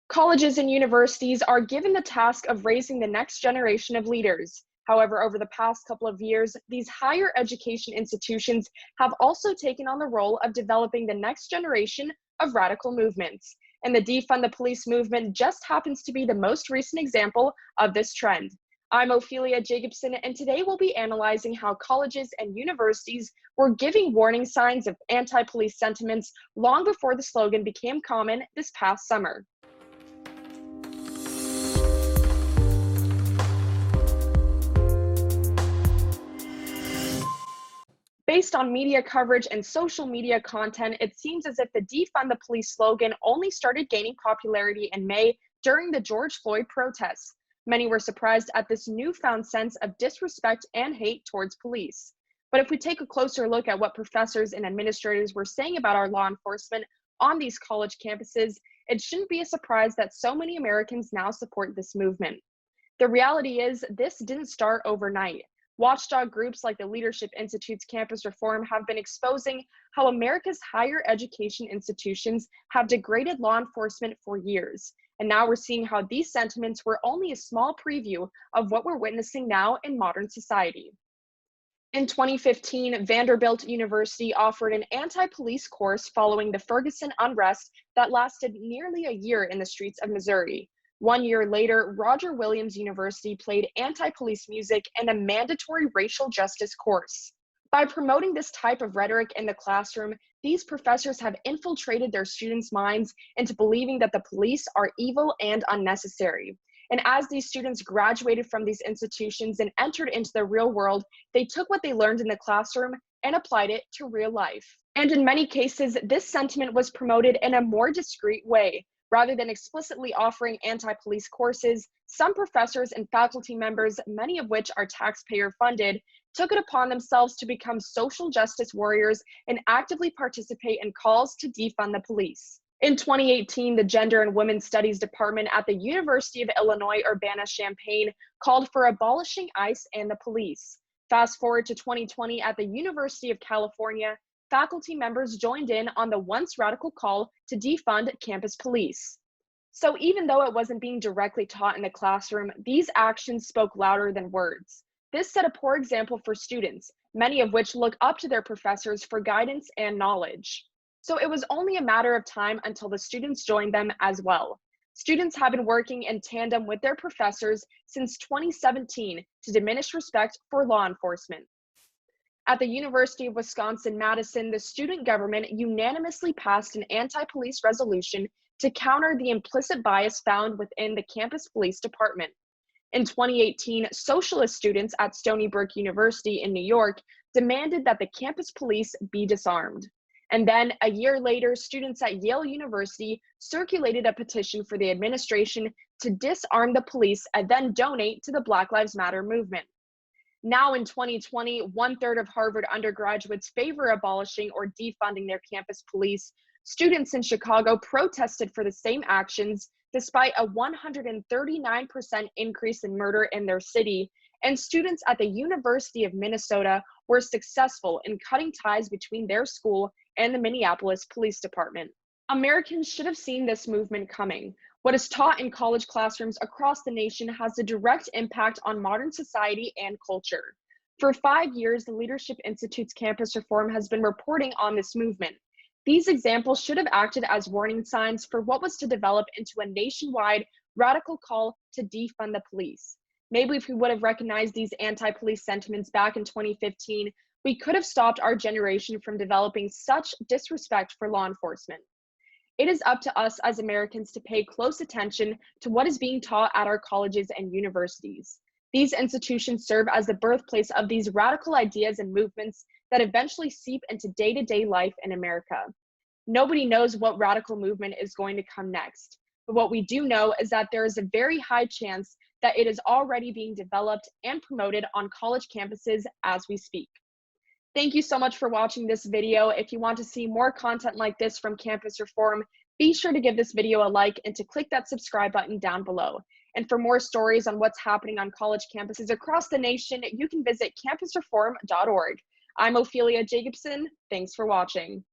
Colleges and universities are given the task of raising the next generation of leaders. However, over the past couple of years, these higher education institutions have also taken on the role of developing the next generation of radical movements. And the Defund the Police movement just happens to be the most recent example of this trend. I'm Ophelie Jacobson, and today we'll be analyzing how colleges and universities were giving warning signs of anti-police sentiments long before the slogan became common this past summer. Based on media coverage and social media content, it seems as if the Defund the Police slogan only started gaining popularity in May during the George Floyd protests. Many were surprised at this newfound sense of disrespect and hate towards police. But if we take a closer look at what professors and administrators were saying about our law enforcement on these college campuses, it shouldn't be a surprise that so many Americans now support this movement. The reality is, this didn't start overnight. Watchdog groups like the Leadership Institute's Campus Reform have been exposing how America's higher education institutions have degraded law enforcement for years. And now we're seeing how these sentiments were only a small preview of what we're witnessing now in modern society. In 2015, Vanderbilt University offered an anti-police course following the Ferguson unrest that lasted nearly a year in the streets of Missouri. 1 year later, Roger Williams University played anti-police music in a mandatory racial justice course. By promoting this type of rhetoric in the classroom, these professors have infiltrated their students' minds into believing that the police are evil and unnecessary. And as these students graduated from these institutions and entered into the real world, they took what they learned in the classroom and applied it to real life. And in many cases, this sentiment was promoted in a more discreet way. Rather than explicitly offering anti-police courses, some professors and faculty members, many of which are taxpayer-funded, took it upon themselves to become social justice warriors and actively participate in calls to defund the police. In 2018, the Gender and Women's Studies Department at the University of Illinois Urbana-Champaign called for abolishing ICE and the police. Fast forward to 2020 at the University of California, faculty members joined in on the once radical call to defund campus police. So even though it wasn't being directly taught in the classroom, these actions spoke louder than words. This set a poor example for students, many of which look up to their professors for guidance and knowledge. So it was only a matter of time until the students joined them as well. Students have been working in tandem with their professors since 2017 to diminish respect for law enforcement. At the University of Wisconsin-Madison, the student government unanimously passed an anti-police resolution to counter the implicit bias found within the campus police department. In 2018, socialist students at Stony Brook University in New York demanded that the campus police be disarmed. And then, a year later, students at Yale University circulated a petition for the administration to disarm the police and then donate to the Black Lives Matter movement. Now in 2020, 1/3 of Harvard undergraduates favor abolishing or defunding their campus police. Students in Chicago protested for the same actions despite a 139% increase in murder in their city. And students at the University of Minnesota were successful in cutting ties between their school and the Minneapolis Police Department. Americans should have seen this movement coming. What is taught in college classrooms across the nation has a direct impact on modern society and culture. For 5 years, the Leadership Institute's Campus Reform has been reporting on this movement. These examples should have acted as warning signs for what was to develop into a nationwide radical call to defund the police. Maybe if we would have recognized these anti-police sentiments back in 2015, we could have stopped our generation from developing such disrespect for law enforcement. It is up to us as Americans to pay close attention to what is being taught at our colleges and universities. These institutions serve as the birthplace of these radical ideas and movements that eventually seep into day-to-day life in America. Nobody knows what radical movement is going to come next, but what we do know is that there is a very high chance that it is already being developed and promoted on college campuses as we speak. Thank you so much for watching this video. If you want to see more content like this from Campus Reform, be sure to give this video a like and to click that subscribe button down below. And for more stories on what's happening on college campuses across the nation, you can visit campusreform.org. I'm Ophelie Jacobson. Thanks for watching.